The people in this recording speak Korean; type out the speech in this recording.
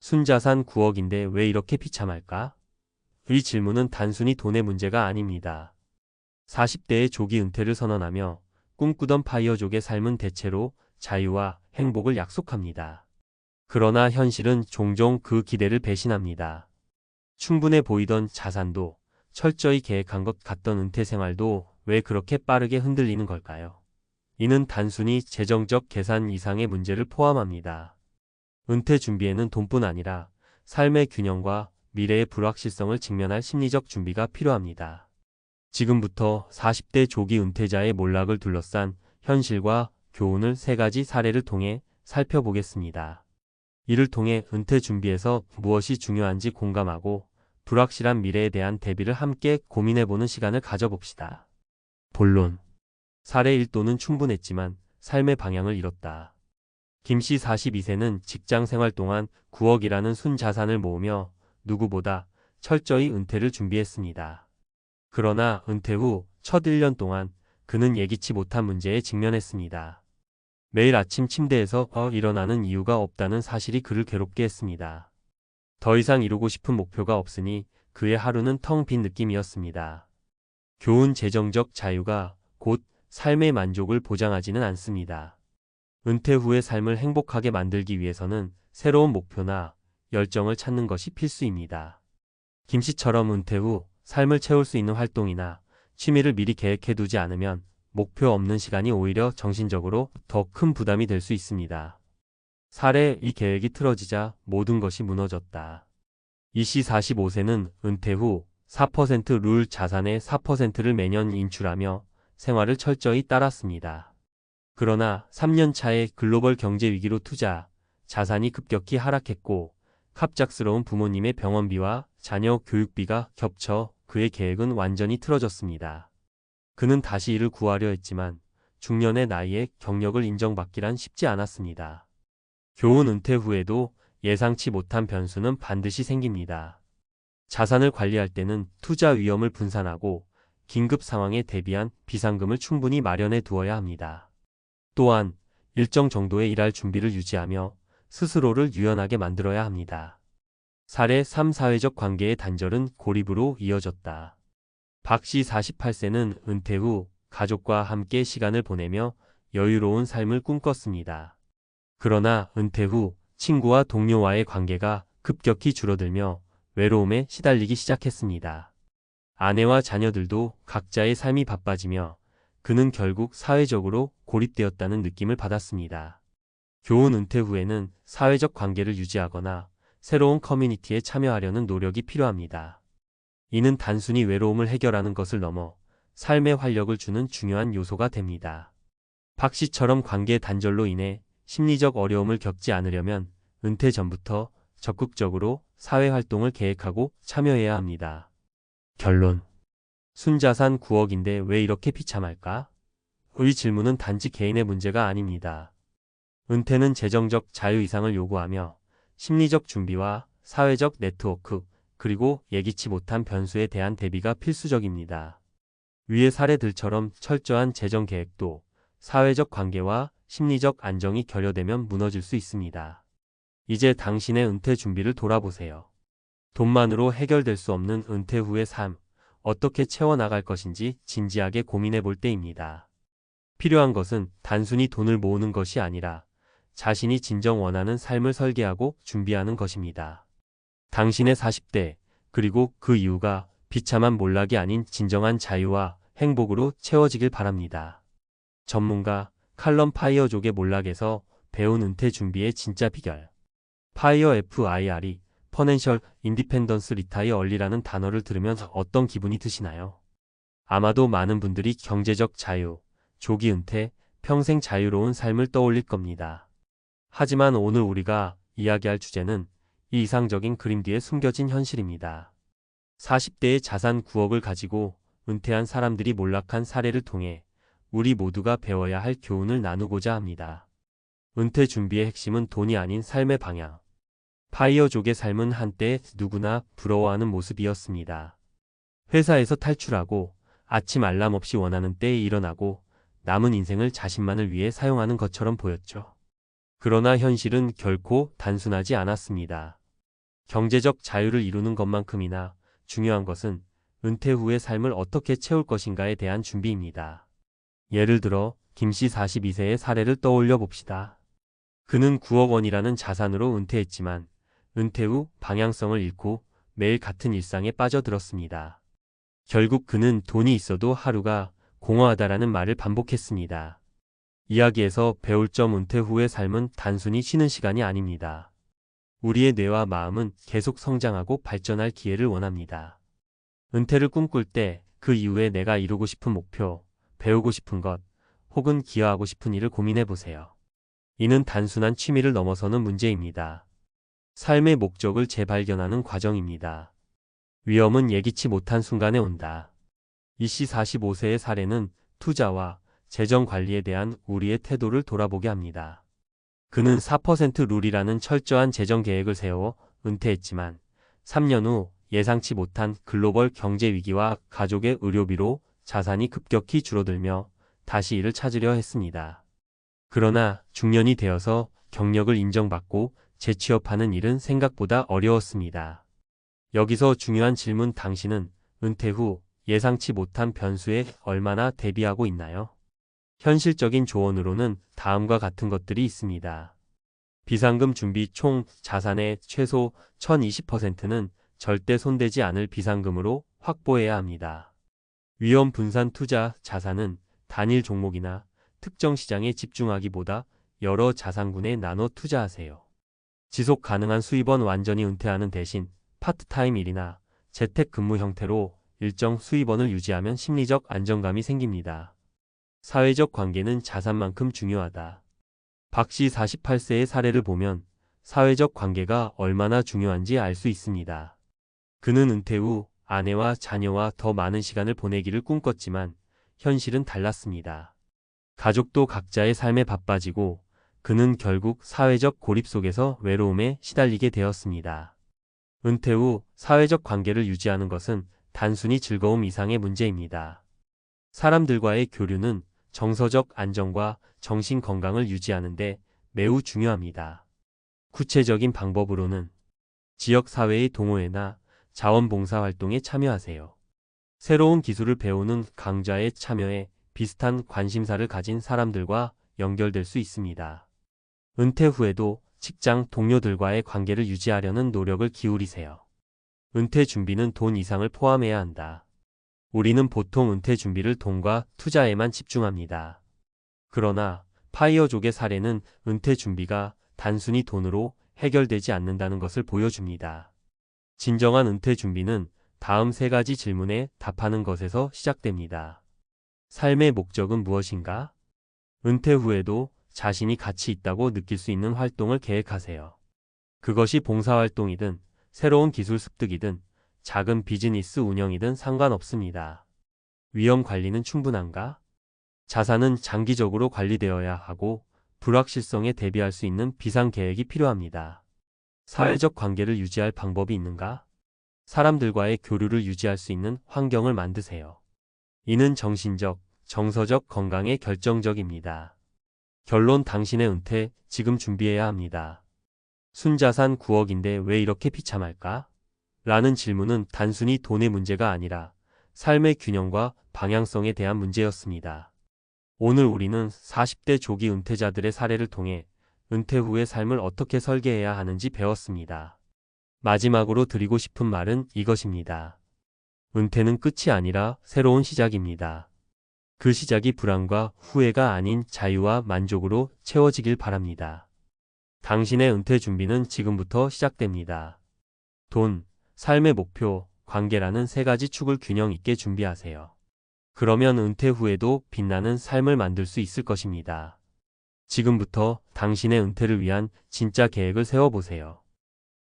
순자산 9억인데 왜 이렇게 비참할까? 이 질문은 단순히 돈의 문제가 아닙니다. 40대의 조기 은퇴를 선언하며 꿈꾸던 파이어족의 삶은 대체로 자유와 행복을 약속합니다. 그러나 현실은 종종 그 기대를 배신합니다. 충분해 보이던 자산도, 철저히 계획한 것 같던 은퇴 생활도 왜 그렇게 빠르게 흔들리는 걸까요? 이는 단순히 재정적 계산 이상의 문제를 포함합니다. 은퇴 준비에는 돈뿐 아니라 삶의 균형과 미래의 불확실성을 직면할 심리적 준비가 필요합니다. 지금부터 40대 조기 은퇴자의 몰락을 둘러싼 현실과 교훈을 세 가지 사례를 통해 살펴보겠습니다. 이를 통해 은퇴 준비에서 무엇이 중요한지 공감하고 불확실한 미래에 대한 대비를 함께 고민해보는 시간을 가져봅시다. 본론. 사례 1도는 충분했지만 삶의 방향을 잃었다. 김씨 42세는 직장 생활 동안 9억이라는 순자산을 모으며 누구보다 철저히 은퇴를 준비했습니다. 그러나 은퇴 후 첫 1년 동안 그는 예기치 못한 문제에 직면했습니다. 매일 아침 침대에서 일어나는 이유가 없다는 사실이 그를 괴롭게 했습니다. 더 이상 이루고 싶은 목표가 없으니 그의 하루는 텅 빈 느낌이었습니다. 교훈 재정적 자유가 곧 삶의 만족을 보장하지는 않습니다. 은퇴 후의 삶을 행복하게 만들기 위해서는 새로운 목표나 열정을 찾는 것이 필수입니다. 김씨처럼 은퇴 후 삶을 채울 수 있는 활동이나 취미를 미리 계획해두지 않으면 목표 없는 시간이 오히려 정신적으로 더 큰 부담이 될 수 있습니다. 사례 이 계획이 틀어지자 모든 것이 무너졌다. 이씨 45세는 은퇴 후 4% 룰 자산의 4%를 매년 인출하며 생활을 철저히 따랐습니다. 그러나 3년 차에 글로벌 경제 위기로 자산이 급격히 하락했고 갑작스러운 부모님의 병원비와 자녀 교육비가 겹쳐 그의 계획은 완전히 틀어졌습니다. 그는 다시 일을 구하려 했지만 중년의 나이에 경력을 인정받기란 쉽지 않았습니다. 교훈 은퇴 후에도 예상치 못한 변수는 반드시 생깁니다. 자산을 관리할 때는 투자 위험을 분산하고 긴급 상황에 대비한 비상금을 충분히 마련해 두어야 합니다. 또한 일정 정도의 일할 준비를 유지하며 스스로를 유연하게 만들어야 합니다. 사례 3 사회적 관계의 단절은 고립으로 이어졌다. 박씨 48세는 은퇴 후 가족과 함께 시간을 보내며 여유로운 삶을 꿈꿨습니다. 그러나 은퇴 후 친구와 동료와의 관계가 급격히 줄어들며 외로움에 시달리기 시작했습니다. 아내와 자녀들도 각자의 삶이 바빠지며 그는 결국 사회적으로 고립되었다는 느낌을 받았습니다. 교훈 은퇴 후에는 사회적 관계를 유지하거나 새로운 커뮤니티에 참여하려는 노력이 필요합니다. 이는 단순히 외로움을 해결하는 것을 넘어 삶에 활력을 주는 중요한 요소가 됩니다. 박 씨처럼 관계 단절로 인해 심리적 어려움을 겪지 않으려면 은퇴 전부터 적극적으로 사회활동을 계획하고 참여해야 합니다. 결론. 순자산 9억인데 왜 이렇게 비참할까? 이 질문은 단지 개인의 문제가 아닙니다. 은퇴는 재정적 자유 이상을 요구하며 심리적 준비와 사회적 네트워크, 그리고 예기치 못한 변수에 대한 대비가 필수적입니다. 위의 사례들처럼 철저한 재정 계획도 사회적 관계와 심리적 안정이 결여되면 무너질 수 있습니다. 이제 당신의 은퇴 준비를 돌아보세요. 돈만으로 해결될 수 없는 은퇴 후의 삶, 어떻게 채워나갈 것인지 진지하게 고민해 볼 때입니다. 필요한 것은 단순히 돈을 모으는 것이 아니라 자신이 진정 원하는 삶을 설계하고 준비하는 것입니다. 당신의 40대, 그리고 그 이후가 비참한 몰락이 아닌 진정한 자유와 행복으로 채워지길 바랍니다. 전문가 칼럼 파이어족의 몰락에서 배운 은퇴 준비의 진짜 비결. 파이어 FIRE, 퍼넨셜 인디펜던스 리타이어 얼리라는 단어를 들으면 어떤 기분이 드시나요? 아마도 많은 분들이 경제적 자유, 조기 은퇴, 평생 자유로운 삶을 떠올릴 겁니다. 하지만 오늘 우리가 이야기할 주제는 이 이상적인 그림 뒤에 숨겨진 현실입니다. 40대의 자산 9억을 가지고 은퇴한 사람들이 몰락한 사례를 통해 우리 모두가 배워야 할 교훈을 나누고자 합니다. 은퇴 준비의 핵심은 돈이 아닌 삶의 방향. 파이어족의 삶은 한때 누구나 부러워하는 모습이었습니다. 회사에서 탈출하고 아침 알람 없이 원하는 때에 일어나고 남은 인생을 자신만을 위해 사용하는 것처럼 보였죠. 그러나 현실은 결코 단순하지 않았습니다. 경제적 자유를 이루는 것만큼이나 중요한 것은 은퇴 후의 삶을 어떻게 채울 것인가에 대한 준비입니다. 예를 들어 김씨 42세의 사례를 떠올려 봅시다. 그는 9억 원이라는 자산으로 은퇴했지만 은퇴 후 방향성을 잃고 매일 같은 일상에 빠져들었습니다. 결국 그는 돈이 있어도 하루가 공허하다라는 말을 반복했습니다. 이야기에서 배울 점, 은퇴 후의 삶은 단순히 쉬는 시간이 아닙니다. 우리의 뇌와 마음은 계속 성장하고 발전할 기회를 원합니다. 은퇴를 꿈꿀 때 그 이후에 내가 이루고 싶은 목표, 배우고 싶은 것, 혹은 기여하고 싶은 일을 고민해 보세요. 이는 단순한 취미를 넘어서는 문제입니다. 삶의 목적을 재발견하는 과정입니다. 위험은 예기치 못한 순간에 온다. 이씨 45세의 사례는 투자와 재정 관리에 대한 우리의 태도를 돌아보게 합니다. 그는 4% 룰이라는 철저한 재정 계획을 세워 은퇴했지만 3년 후 예상치 못한 글로벌 경제 위기와 가족의 의료비로 자산이 급격히 줄어들며 다시 일을 찾으려 했습니다. 그러나 중년이 되어서 경력을 인정받고 재취업하는 일은 생각보다 어려웠습니다. 여기서 중요한 질문, 당신은 은퇴 후 예상치 못한 변수에 얼마나 대비하고 있나요? 현실적인 조언으로는 다음과 같은 것들이 있습니다. 비상금 준비. 총 자산의 최소 1020%는 절대 손대지 않을 비상금으로 확보해야 합니다. 위험 분산 투자. 자산은 단일 종목이나 특정 시장에 집중하기보다 여러 자산군에 나눠 투자하세요. 지속 가능한 수입원. 완전히 은퇴하는 대신 파트타임 일이나 재택근무 형태로 일정 수입원을 유지하면 심리적 안정감이 생깁니다. 사회적 관계는 자산만큼 중요하다. 박씨 48세의 사례를 보면 사회적 관계가 얼마나 중요한지 알 수 있습니다. 그는 은퇴 후 아내와 자녀와 더 많은 시간을 보내기를 꿈꿨지만 현실은 달랐습니다. 가족도 각자의 삶에 바빠지고 그는 결국 사회적 고립 속에서 외로움에 시달리게 되었습니다. 은퇴 후 사회적 관계를 유지하는 것은 단순히 즐거움 이상의 문제입니다. 사람들과의 교류는 정서적 안정과 정신 건강을 유지하는 데 매우 중요합니다. 구체적인 방법으로는 지역사회의 동호회나 자원봉사활동에 참여하세요. 새로운 기술을 배우는 강좌에 참여해 비슷한 관심사를 가진 사람들과 연결될 수 있습니다. 은퇴 후에도 직장 동료들과의 관계를 유지하려는 노력을 기울이세요. 은퇴 준비는 돈 이상을 포함해야 한다. 우리는 보통 은퇴 준비를 돈과 투자에만 집중합니다. 그러나 파이어족의 사례는 은퇴 준비가 단순히 돈으로 해결되지 않는다는 것을 보여줍니다. 진정한 은퇴 준비는 다음 세 가지 질문에 답하는 것에서 시작됩니다. 삶의 목적은 무엇인가? 은퇴 후에도 자신이 가치 있다고 느낄 수 있는 활동을 계획하세요. 그것이 봉사활동이든 새로운 기술 습득이든 작은 비즈니스 운영이든 상관없습니다. 위험 관리는 충분한가? 자산은 장기적으로 관리되어야 하고 불확실성에 대비할 수 있는 비상 계획이 필요합니다. 사회적 관계를 유지할 방법이 있는가? 사람들과의 교류를 유지할 수 있는 환경을 만드세요. 이는 정신적, 정서적 건강에 결정적입니다. 결론, 당신의 은퇴 지금 준비해야 합니다. 순자산 9억인데 왜 이렇게 비참할까? 라는 질문은 단순히 돈의 문제가 아니라 삶의 균형과 방향성에 대한 문제였습니다. 오늘 우리는 40대 조기 은퇴자들의 사례를 통해 은퇴 후의 삶을 어떻게 설계해야 하는지 배웠습니다. 마지막으로 드리고 싶은 말은 이것입니다. 은퇴는 끝이 아니라 새로운 시작입니다. 그 시작이 불안과 후회가 아닌 자유와 만족으로 채워지길 바랍니다. 당신의 은퇴 준비는 지금부터 시작됩니다. 돈, 삶의 목표, 관계라는 세 가지 축을 균형 있게 준비하세요. 그러면 은퇴 후에도 빛나는 삶을 만들 수 있을 것입니다. 지금부터 당신의 은퇴를 위한 진짜 계획을 세워보세요.